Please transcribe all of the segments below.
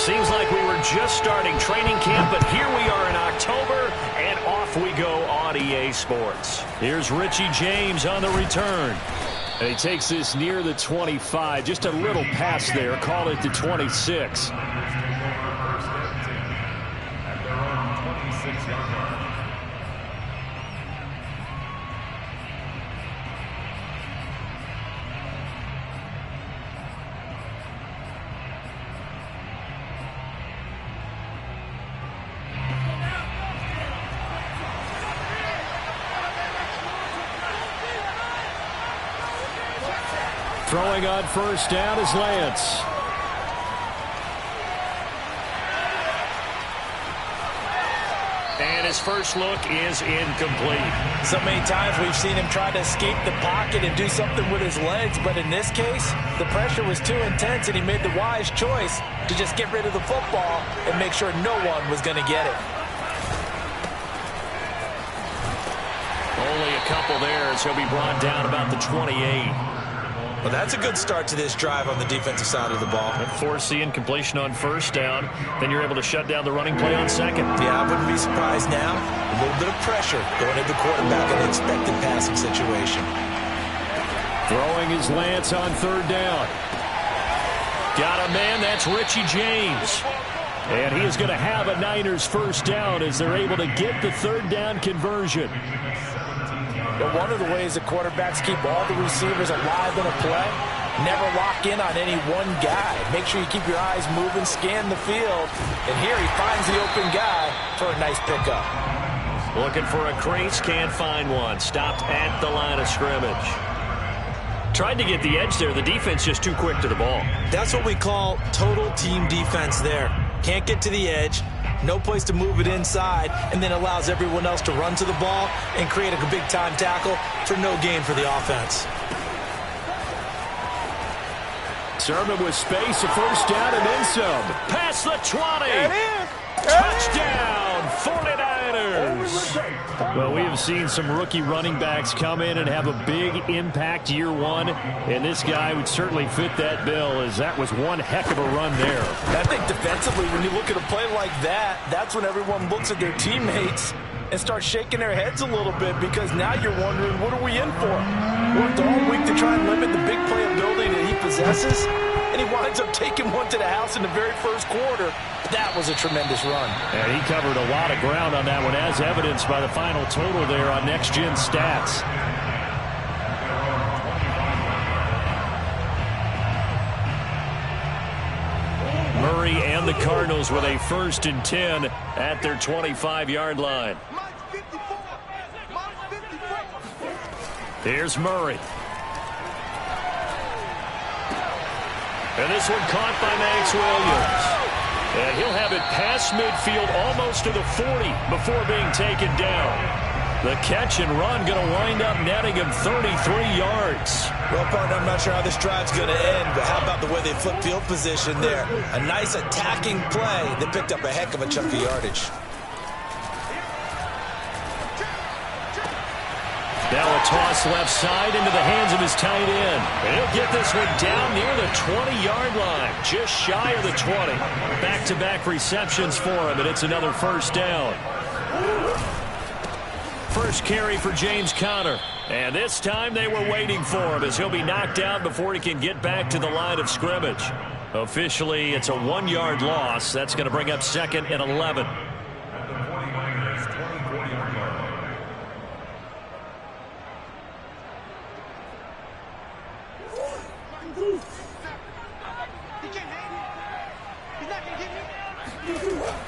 Seems like we were just starting training camp, but here we are in October, and off we go on EA Sports. Here's Richie James on the return. And he takes this near the 25. Just a little pass there. Call it the 26. Throwing on first down is Lance. And his first look is incomplete. So many times we've seen him try to escape the pocket and do something with his legs, but in this case, the pressure was too intense and he made the wise choice to just get rid of the football and make sure no one was going to get it. Only a couple there as he'll be brought down about the 28. Well, that's a good start to this drive on the defensive side of the ball. Force the incompletion on first down. Then you're able to shut down the running play on second. Yeah, I wouldn't be surprised now. A little bit of pressure going at the quarterback in an expected passing situation. Throwing is Lance on third down. Got a man, that's Richie James. And he is going to have a Niners first down as they're able to get the third down conversion. But one of the ways the quarterbacks keep all the receivers alive in a play, never lock in on any one guy. Make sure you keep your eyes moving, scan the field. And here he finds the open guy for a nice pickup. Looking for a crease, can't find one. Stopped at the line of scrimmage. Tried to get the edge there. The defense just too quick to the ball. That's what we call total team defense there. Can't get to the edge. No place to move it inside, and then allows everyone else to run to the ball and create a big-time tackle for no gain for the offense. Sermon with space, a first down and then some. Past the 20. Touchdown, 49ers. Well, we have seen some rookie running backs come in and have a big impact year one, and this guy would certainly fit that bill, as that was one heck of a run there. I think defensively, when you look at a play like that, that's when everyone looks at their teammates and starts shaking their heads a little bit, because now you're wondering, what are we in for? Worked all week to try and limit the big playability that he possesses, and he winds up taking one to the house in the very first quarter. That was a tremendous run. And he covered a lot of ground on that one, as evidenced by the final total there on Next Gen Stats. Murray and the Cardinals with a 1st and 10 at their 25-yard line. Here's Murray. And this one caught by Max Williams. And he'll have it past midfield, almost to the 40, before being taken down. The catch and run going to wind up netting him 33 yards. Well, partner, I'm not sure how this drive's going to end, but how about the way they flip field position there? A nice attacking play that picked up a heck of a chunk of yardage. Now a toss left side into the hands of his tight end. And he'll get this one down near the 20-yard line, just shy of the 20. Back-to-back receptions for him, and it's another first down. First carry for James Conner. And this time they were waiting for him, as he'll be knocked down before he can get back to the line of scrimmage. Officially, it's a 1-yard loss. That's going to bring up 2nd and 11.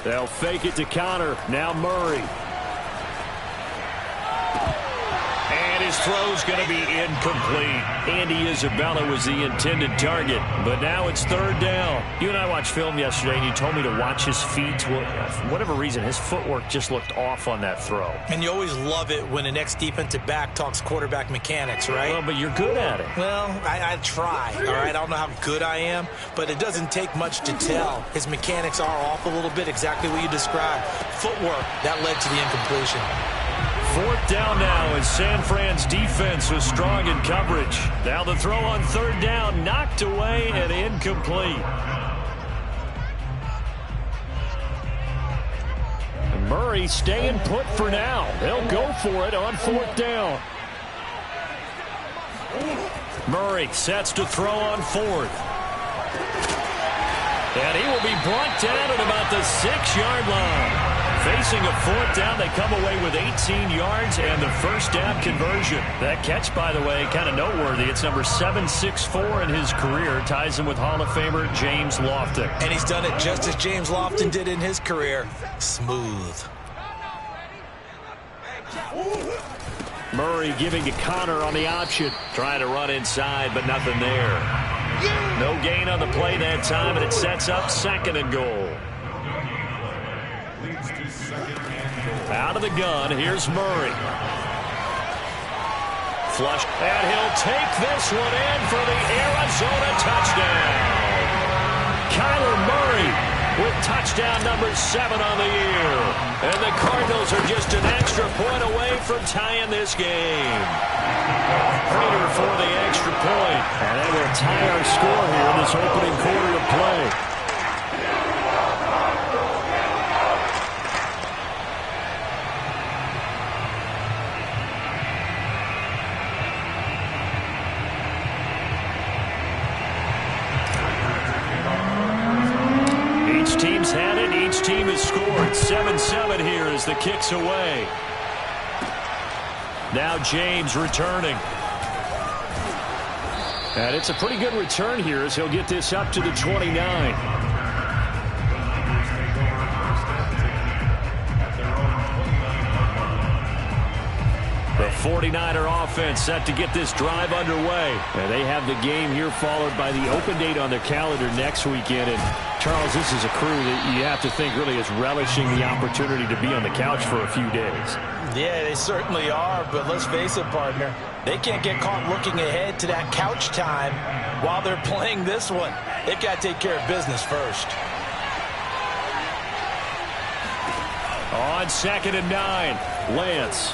They'll fake it to Conner. Now Murray. And his throw's going to be incomplete. Andy Isabella was the intended target, but now it's 3rd down. You and I watched film yesterday, and you told me to watch his feet. Well, for whatever reason, his footwork just looked off on that throw. And you always love it when an ex-defensive back talks quarterback mechanics, right? Well, but you're good at it. Well, I try, all right? I don't know how good I am, but it doesn't take much to tell. His mechanics are off a little bit, exactly what you described. Footwork, that led to the incompletion. 4th down now, as San Fran's defense was strong in coverage. Now the throw on 3rd down, knocked away and incomplete. Murray staying put for now. They'll go for it on 4th down. Murray sets to throw on 4th. And he will be brought down at about the 6-yard line. Facing a 4th down, they come away with 18 yards and the first down conversion. That catch, by the way, kind of noteworthy. It's number 764 in his career. Ties him with Hall of Famer James Lofton. And he's done it just as James Lofton did in his career. Smooth. Murray giving to Connor on the option. Trying to run inside, but nothing there. No gain on the play that time, and it sets up 2nd and goal. Out of the gun, here's Murray. Flush, and he'll take this one in for the Arizona touchdown. Kyler Murray with touchdown number 7 on the year. And the Cardinals are just an extra point away from tying this game. Prater for the extra point. And they will tie our score here in this opening quarter of play. Each team's had it. Each team has scored. 7-7 here as the kick's away. Now James returning. And it's a pretty good return here as he'll get this up to the 29. The 49er offense set to get this drive underway. And they have the game here followed by the open date on their calendar next weekend. And Charles, this is a crew that you have to think really is relishing the opportunity to be on the couch for a few days. Yeah, they certainly are, but let's face it, partner. They can't get caught looking ahead to that couch time while they're playing this one. They've got to take care of business first. On 2nd and 9, Lance.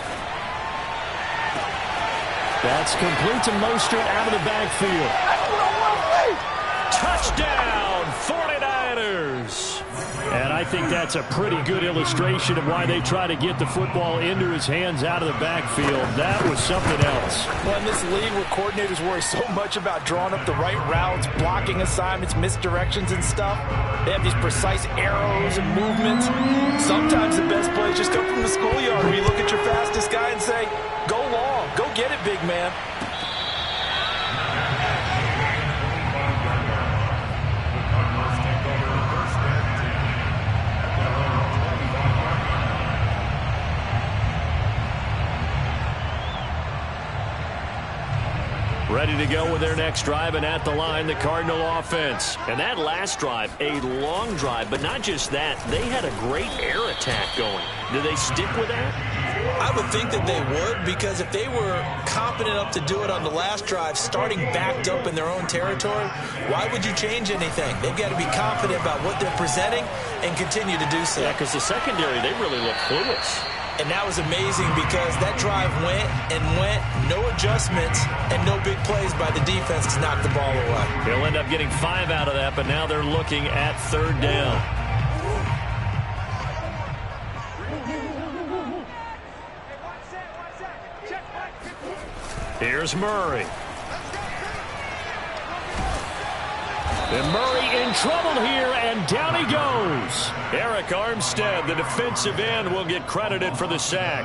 That's complete to Mostert out of the backfield. Touchdown, 49ers. And I think that's a pretty good illustration of why they try to get the football into his hands out of the backfield. That was something else. Well, in this league where coordinators worry so much about drawing up the right routes, blocking assignments, misdirections and stuff, they have these precise arrows and movements. Sometimes the best plays just come from the schoolyard where you look at your fastest guy and say, go long, go get it, big man. Ready to go with their next drive, and at the line, the Cardinal offense. And that last drive, a long drive, but not just that. They had a great air attack going. Do they stick with that? I would think that they would, because if they were competent enough to do it on the last drive, starting backed up in their own territory, why would you change anything? They've got to be confident about what they're presenting and continue to do so. Yeah, because the secondary, they really look clueless. And that was amazing because that drive went and went, no adjustments, and no big plays by the defense to knock the ball away. They'll end up getting 5 out of that, but now they're looking at 3rd down. Here's Murray. And Murray in trouble here, and down he goes. Eric Armstead, the defensive end, will get credited for the sack.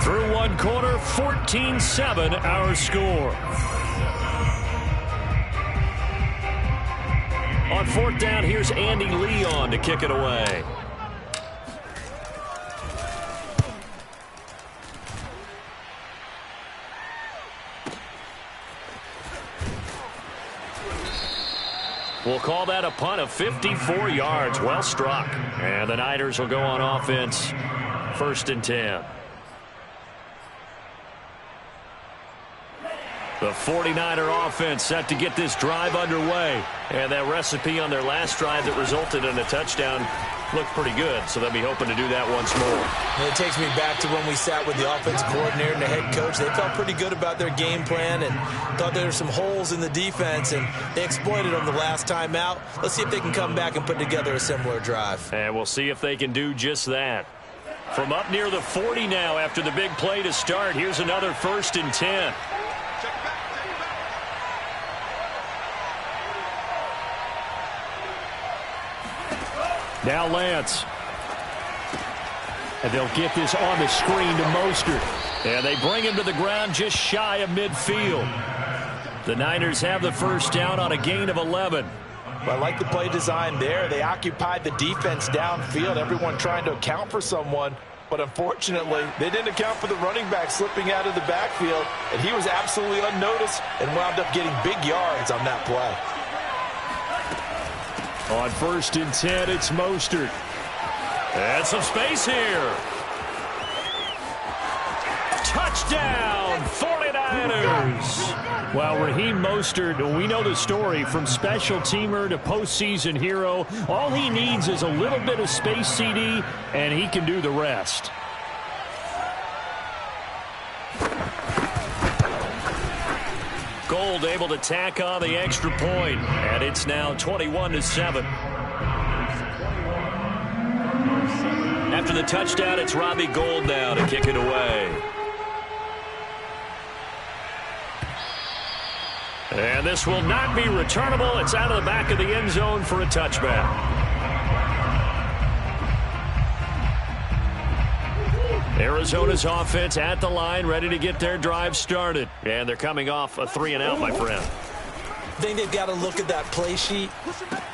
Through one quarter, 14-7 our score. On 4th down, here's Andy Leon to kick it away. We'll call that a punt of 54 yards. Well struck. And the Niners will go on offense. 1st and 10. The 49er offense set to get this drive underway. And that recipe on their last drive that resulted in a touchdown looked pretty good, so they'll be hoping to do that once more. And it takes me back to when we sat with the offense coordinator and the head coach. They felt pretty good about their game plan and thought there were some holes in the defense, and they exploited them the last time out. Let's see if they can come back and put together a similar drive. And we'll see if they can do just that. From up near the 40 now after the big play to start, here's another 1st and 10. Now Lance. And they'll get this on the screen to Mostert. And they bring him to the ground just shy of midfield. The Niners have the first down on a gain of 11. Well, I like the play design there. They occupied the defense downfield, everyone trying to account for someone. But unfortunately, they didn't account for the running back slipping out of the backfield. And he was absolutely unnoticed and wound up getting big yards on that play. On 1st and 10, it's Mostert. And some space here. Touchdown, 49ers. Well, Raheem Mostert, we know the story, from special teamer to postseason hero. All he needs is a little bit of space, CD, and he can do the rest. Gold able to tack on the extra point, and it's now 21-7. After the touchdown, it's Robbie Gould now to kick it away. And this will not be returnable. It's out of the back of the end zone for a touchback. Arizona's offense at the line, ready to get their drive started. And they're coming off a 3-and-out, my friend. I think they've got to look at that play sheet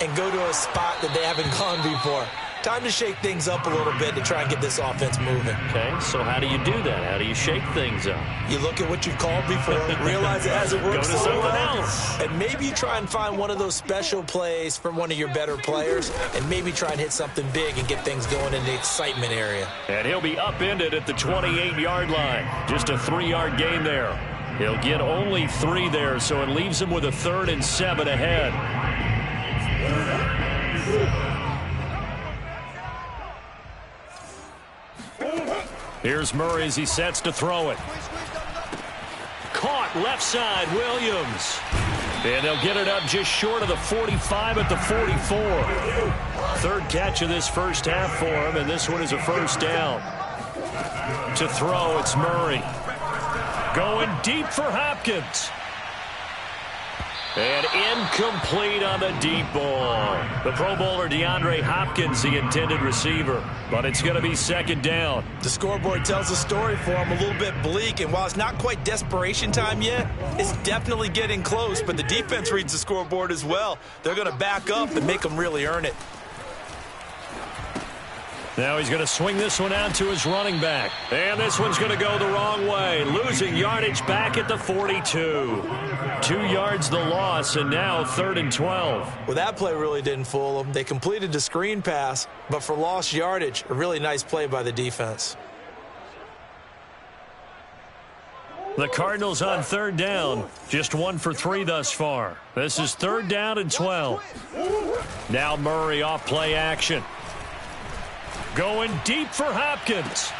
and go to a spot that they haven't gone before. Time to shake things up a little bit to try and get this offense moving. Okay, so how do you do that? How do you shake things up? You look at what you've called before, realize it hasn't worked Go to something well, else. and maybe you try and find one of those special plays from one of your better players, and maybe try and hit something big and get things going in the excitement area. And he'll be upended at the 28-yard line. Just a 3-yard gain there. He'll get only 3 there, so it leaves him with a 3rd and 7 ahead. Here's Murray as he sets to throw it. Caught left side, Williams. And they'll get it up just short of the 45 at the 44. 3rd catch of this first half for him, and this one is a first down. To throw, it's Murray. Going deep for Hopkins. And incomplete on the deep ball. The Pro Bowler DeAndre Hopkins, the intended receiver. But it's going to be 2nd down. The scoreboard tells the story for him, a little bit bleak. And while it's not quite desperation time yet, it's definitely getting close. But the defense reads the scoreboard as well. They're going to back up and make them really earn it. Now he's going to swing this one out to his running back. And this one's going to go the wrong way. Losing yardage back at the 42. 2 yards the loss, and now 3rd and 12. Well, that play really didn't fool them. They completed the screen pass, but for lost yardage, a really nice play by the defense. The Cardinals on 3rd down. Just 1 for 3 thus far. This is 3rd down and 12. Now Murray off play action. Going deep for Hopkins.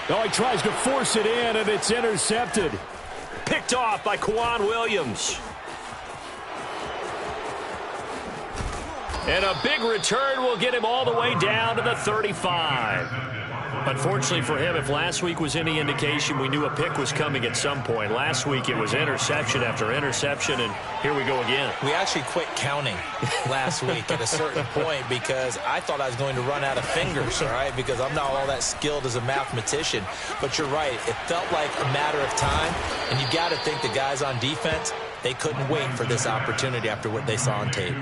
Oh, he tries to force it in, and it's intercepted. Picked off by Kwan Williams. And a big return will get him all the way down to the 35. Unfortunately for him, if last week was any indication, we knew a pick was coming at some point. Last week it was interception after interception, and here we go again. We actually quit counting last week at a certain point because I thought I was going to run out of fingers, all right, because I'm not all that skilled as a mathematician. But you're right. It felt like a matter of time, and you got to think the guys on defense, they couldn't wait for this opportunity after what they saw on tape.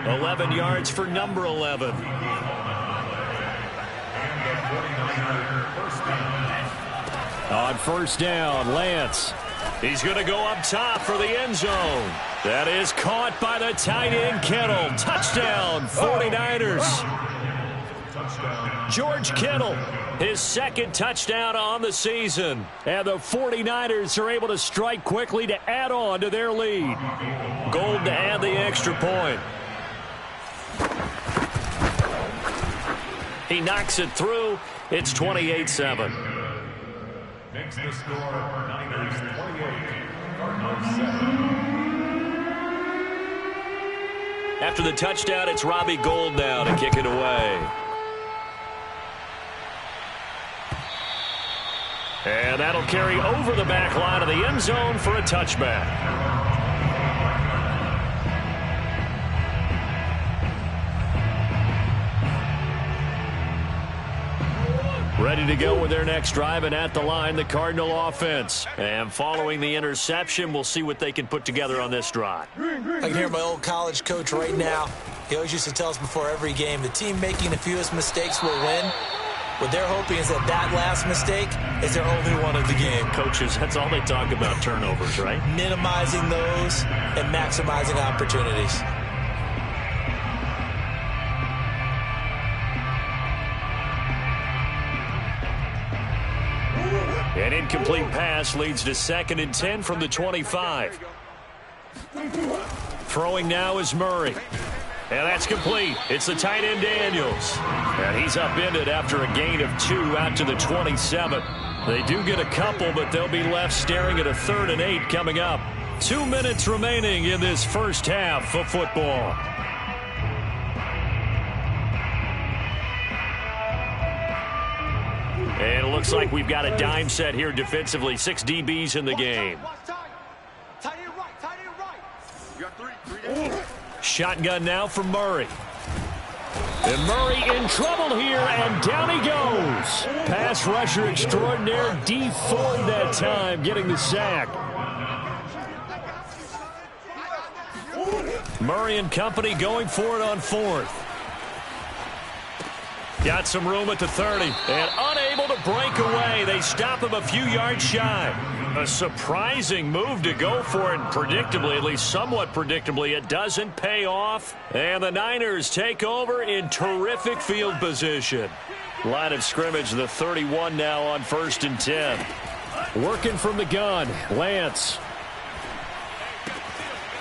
11 yards for number 11. On 1st down, Lance. He's going to go up top for the end zone. That is caught by the tight end, Kittle. Touchdown, 49ers. George Kittle His second touchdown on the season. And the 49ers are able to strike quickly to add on to their lead. Gold to add the extra point. He knocks it through. It's 28-7. Makes the score Niners 28, Cardinals 7. After the touchdown, it's Robbie Gould now to kick it away. And that'll carry over the back line of the end zone for a touchback. Ready to go with their next drive, and at the line, the Cardinal offense. And following the interception, we'll see what they can put together on this drive. I can hear my old college coach right now. He always used to tell us before every game, the team making the fewest mistakes will win. What they're hoping is that last mistake is their only one of the game. Coaches, that's all they talk about, turnovers, right? Minimizing those and maximizing opportunities. An incomplete pass leads to 2nd and 10 from the 25. Throwing now is Murray. And that's complete. It's the tight end Daniels. And he's upended after a gain of 2 out to the 27. They do get a couple, but they'll be left staring at a 3rd and 8 coming up. 2 minutes remaining in this first half of football. And it looks like we've got a dime set here defensively. 6 DBs in the game. Shotgun now from Murray. And Murray in trouble here, and down he goes. Pass rusher extraordinaire, D. Ford that time, getting the sack. Murray and company going for it on 4th. Got some room at the 30, and unable to break away. They stop him a few yards shy. A surprising move to go for it, and predictably, at least somewhat predictably, it doesn't pay off. And the Niners take over in terrific field position. Line of scrimmage, the 31 now on 1st and 10. Working from the gun, Lance.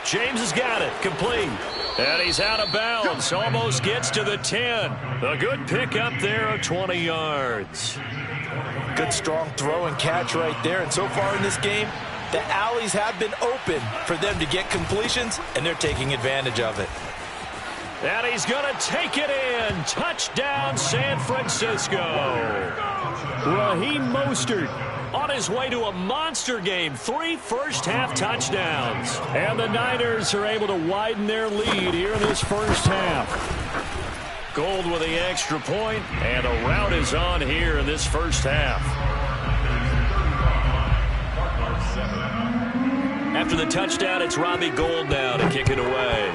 James has got it, complete. And he's out of bounds, almost gets to the 10. A good pick up there of 20 yards. Good strong throw and catch right there. And so far in this game, the alleys have been open for them to get completions, and they're taking advantage of it. And he's going to take it in. Touchdown, San Francisco. Raheem Mostert on his way to a monster game. 3 first-half touchdowns. And the Niners are able to widen their lead here in this first half. Gold with the extra point, and a rout is on here in this first half. After the touchdown, it's Robbie Gould now to kick it away.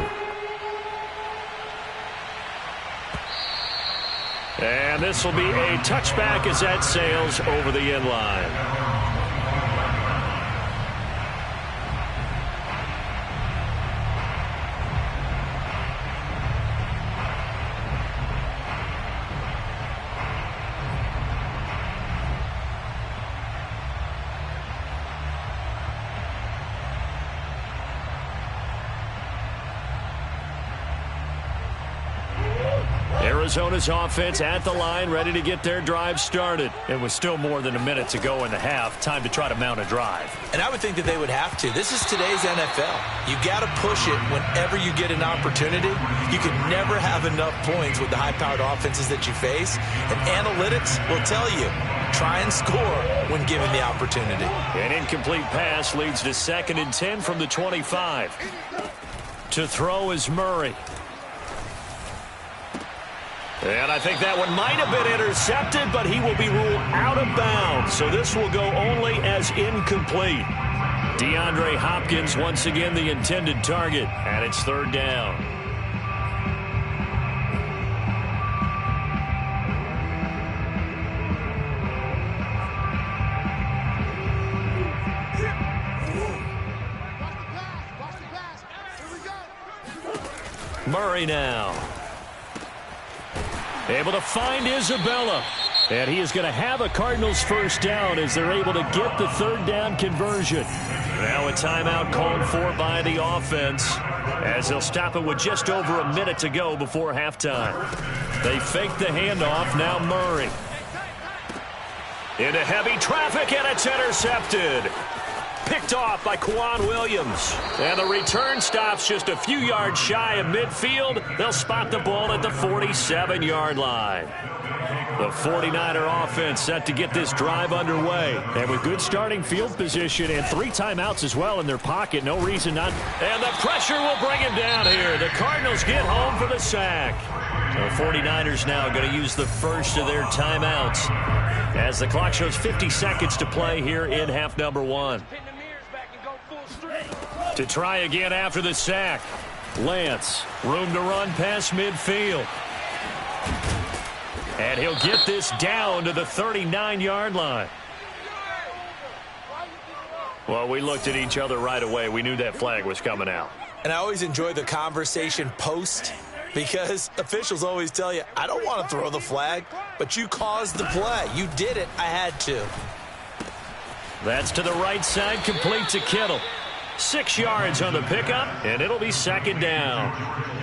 And this will be a touchback as that sails over the end line. Arizona's offense at the line, ready to get their drive started. It was still more than a minute to go in the half. Time to try to mount a drive. And I would think that they would have to. This is today's NFL. You got to push it whenever you get an opportunity. You can never have enough points with the high-powered offenses that you face. And analytics will tell you, try and score when given the opportunity. An incomplete pass leads to 2nd and 10 from the 25. To throw is Murray. And I think that one might have been intercepted, but he will be ruled out of bounds. So this will go only as incomplete. DeAndre Hopkins once again the intended target, and it's 3rd down. Murray now. Able to find Isabella. And he is going to have a Cardinals first down as they're able to get the third down conversion. Now a timeout called for by the offense as they'll stop it with just over a minute to go before halftime. They fake the handoff. Now Murray. Into heavy traffic, and it's intercepted. Picked off by Kwan Williams. And the return stops just a few yards shy of midfield. They'll spot the ball at the 47-yard line. The 49er offense set to get this drive underway. And with good starting field position and 3 timeouts as well in their pocket, no reason not. And the pressure will bring him down here. The Cardinals get home for the sack. The 49ers now going to use the first of their timeouts as the clock shows 50 seconds to play here in half number 1. To try again after the sack. Lance, room to run past midfield. And he'll get this down to the 39-yard line. Well, we looked at each other right away. We knew that flag was coming out. And I always enjoy the conversation post because officials always tell you, I don't want to throw the flag, but you caused the play. You did it. I had to. That's to the right side, complete to Kittle. 6 yards on the pickup, and it'll be second down.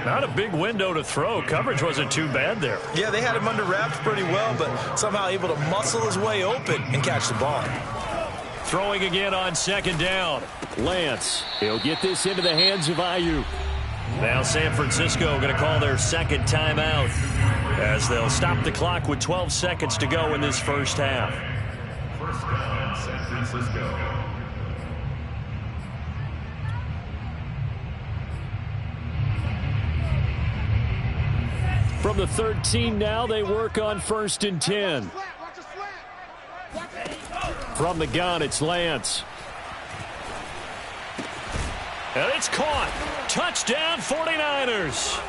Not a big window to throw. Coverage wasn't too bad there. Yeah, they had him under wraps pretty well, but somehow able to muscle his way open and catch the ball. Throwing again on second down. Lance, he'll get this into the hands of Ayuk. Now San Francisco going to call their second timeout as they'll stop the clock with 12 seconds to go in this first half. First down, San Francisco. From the 13 now, they work on 1st and 10. From the gun, it's Lance. And it's caught. Touchdown, 49ers.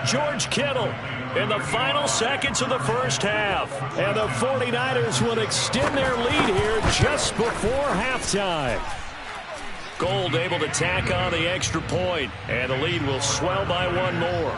George Kittle in the final seconds of the first half. And the 49ers will extend their lead here just before halftime. Gold able to tack on the extra point, and the lead will swell by 1 more.